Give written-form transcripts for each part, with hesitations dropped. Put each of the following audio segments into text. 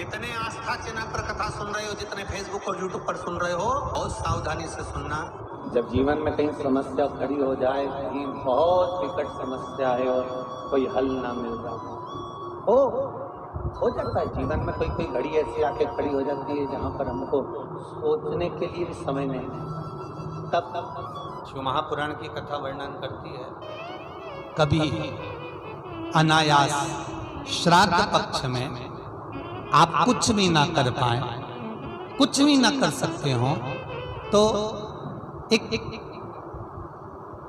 जितने आस्था चैनल पर कथा सुन रहे हो, जितने फेसबुक और यूट्यूब पर सुन रहे हो, बहुत सावधानी से सुनना। जब जीवन में कहीं समस्या खड़ी हो जाए, कहीं बहुत विकट समस्या है और कोई हल ना मिल रहा हो जाता है जीवन में, कोई कोई घड़ी ऐसी आके खड़ी हो जाती है जहाँ पर हमको सोचने के लिए भी समय नहीं। तब शिव महापुराण की कथा वर्णन करती है, कभी अनायास श्राद्ध पक्ष में आप कुछ भी ना कर पाए, कुछ भी ना कर सकते हो, तो एक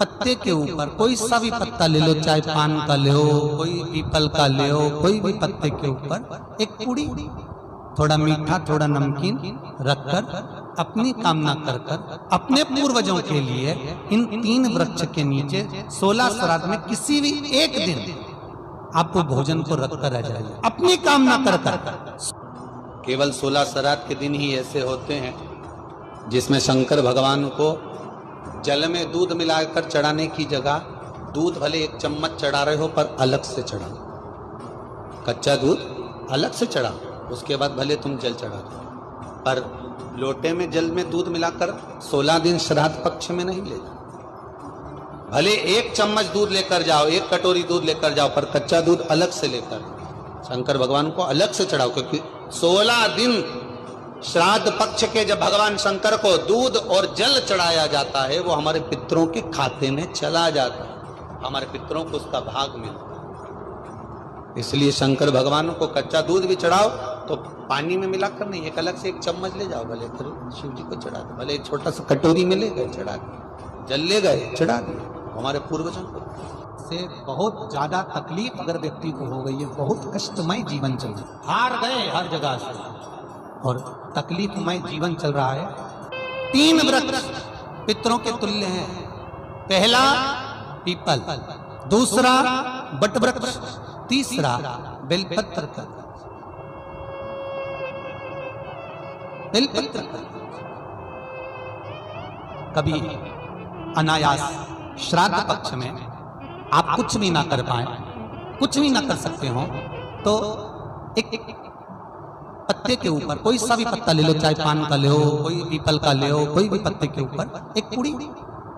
पत्ते के ऊपर कोई सा भी पत्ता ले लो, चाहे पान का ले हो, कोई पीपल का ले हो, कोई भी पत्ते के ऊपर एक पूड़ी, थोड़ा मीठा थोड़ा नमकीन रखकर अपनी कामना कर कर अपने पूर्वजों के लिए इन 3 वृक्ष के नीचे 16 श्राद्ध में किसी भी एक दिन आपको भोजन को रखकर आ जाइए, अपनी कामना कर कर। केवल 16 श्राद्ध के दिन ही ऐसे होते हैं जिसमें शंकर भगवान को जल में दूध मिलाकर चढ़ाने की जगह दूध भले 1 चम्मच चढ़ा रहे हो पर अलग से चढ़ाओ, कच्चा दूध अलग से चढ़ाओ, उसके बाद भले तुम जल चढ़ा दो, पर लोटे में जल में दूध मिलाकर 16 दिन श्राद्ध पक्ष में नहीं ले जाओ। भले 1 चम्मच दूध लेकर जाओ, 1 कटोरी दूध लेकर जाओ, पर कच्चा दूध अलग से लेकर शंकर भगवान को अलग से चढ़ाओ, क्योंकि 16 दिन श्राद्ध पक्ष के जब भगवान शंकर को दूध और जल चढ़ाया जाता है, वो हमारे पितरों के खाते में चला जाता है, हमारे पितरों को उसका भाग मिलता है। इसलिए शंकर भगवान को कच्चा दूध भी चढ़ाओ तो पानी में मिलाकर नहीं, एक अलग से 1 चम्मच ले जाओ, भले फिर शिव जी को चढ़ा दो, भले एक छोटा सा कटोरी में ले गए चढ़ा दिए, जल ले गए चढ़ा दिए, हमारे पूर्वजों को से बहुत ज्यादा तकलीफ अगर व्यक्ति को हो गई है, बहुत कष्टमय जीवन चल रहा है, हार गए हर जगह से और तकलीफमय जीवन चल रहा है। 3 वृक्ष पितरों के तुल्य हैं, पहला पीपल, दूसरा बटवृक्ष, तीसरा बेलपत्र का बेलपत्र का। कभी अनायास श्राद्ध पक्ष में आप कुछ भी ना कर पाए, कुछ भी ना कर सकते हो, तो एक पत्ते के ऊपर कोई सा भी पत्ता ले लो, चाहे पान का ले हो, कोई पीपल का ले हो, कोई भी पत्ते के ऊपर एक पूड़ी,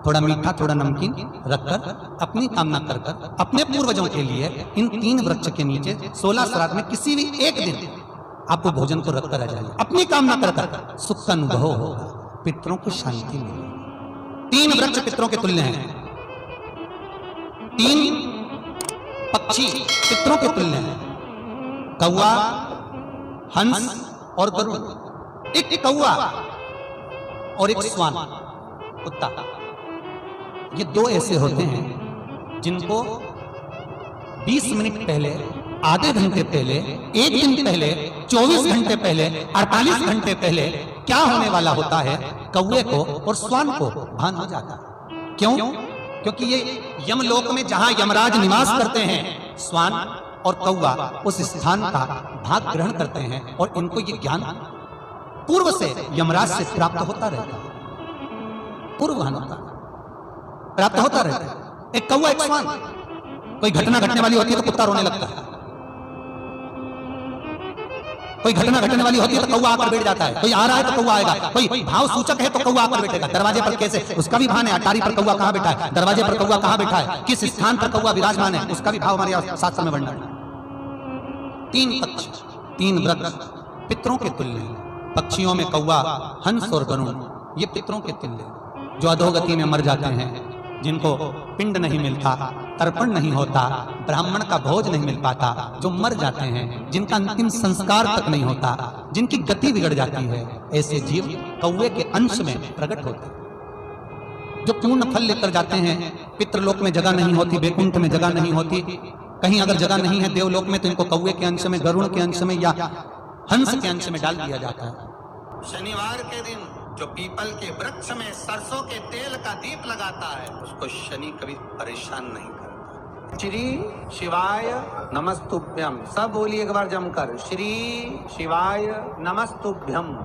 थोड़ा मीठा थोड़ा नमकीन रखकर अपनी कामना कर कर अपने पूर्वजों के लिए इन 3 वृक्ष के नीचे 16 श्राद्ध में किसी भी एक दिन आपको भोजन को रखकर आ जाइए, अपनी कामना कर कर सुख का अनुभव होगा, पितरों को शांति मिलेगी। 3 वृक्ष पितरों के तुल्य हैं, 3 पक्षी पितरों के तुल्य हैं, कौवा, हंस और गरुड़। एक कौवा और एक श्वान कुत्ता, ये 2 ऐसे होते हैं जिनको 20 मिनट पहले, आधे घंटे पहले, 1 दिन पहले, 24 घंटे पहले, 48 घंटे पहले क्या होने वाला होता है, कौवे को और श्वान को भान हो जाता है। क्यों? क्योंकि ये यमलोक में जहां यमराज निवास करते हैं, श्वान और कौवा उस स्थान का भाग ग्रहण करते हैं और इनको ये ज्ञान पूर्व से यमराज से प्राप्त होता रहता है, पूर्ववान होता प्राप्त होता रहता है। एक कौवा एक श्वान, कोई घटना घटने वाली होती है तो कुत्ता रोने लगता है, कोई घटना घटने वाली होती है तो कौवा आकर बैठ जाता है, कोई आ रहा है तो कौवा आएगा, कोई भाव सूचक है तो कौवा आकर बैठेगा, दरवाजे पर कैसे उसका भी भान है, अटारी पर कौवा कहाँ बैठा है, दरवाजे पर कौवा कहाँ बैठा है, किस स्थान पर कौवा विराजमान है, उसका भी भाव हमारे शास्त्र में वर्णन है। 3 पक्ष, 3 वृक्ष पितरों के तुल्य हैं, पक्षियों में कौवा, हंस और गरुड़, ये पितरों के तुल्य, जो अधोगति में मर जाते हैं, जिनको पिंड नहीं मिलता, तर्पण नहीं होता, ब्राह्मण का भोज नहीं मिल पाता, जो मर जाते हैं, जिनका अंतिम संस्कार तक नहीं होता, जिनकी गति बिगड़ जाती है, ऐसे जीव कौवे के अंश में प्रकट होते हैं, जो पूर्ण फल लेकर जाते हैं। पितृलोक में जगह नहीं होती, बैकुंठ में जगह नहीं होती, कहीं अगर जगह नहीं है देवलोक में तो इनको कौवे के अंश में, गरुड़ के अंश में या हंस के अंश में डाल दिया जाता है। शनिवार के दिन जो पीपल के वृक्ष में सरसों के तेल का दीप लगाता है, उसको शनि कभी परेशान नहीं करता। श्री शिवाय नमस्तुभ्यम, सब बोलिए एक बार जमकर, श्री शिवाय नमस्तुभ्यम।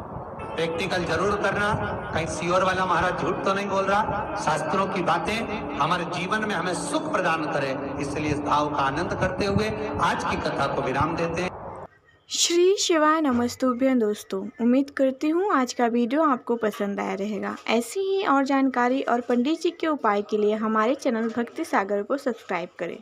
प्रैक्टिकल जरूर करना, कहीं सियोर वाला महाराज झूठ तो नहीं बोल रहा, शास्त्रों की बातें हमारे जीवन में हमें सुख प्रदान करे, इसलिए इस भाव का आनंद करते हुए आज की कथा को विराम देते हैं। श्री शिवाय नमस्तुभ्यं दोस्तों, उम्मीद करती हूँ आज का वीडियो आपको पसंद आया रहेगा। ऐसी ही और जानकारी और पंडित जी के उपाय के लिए हमारे चैनल भक्ति सागर को सब्सक्राइब करें।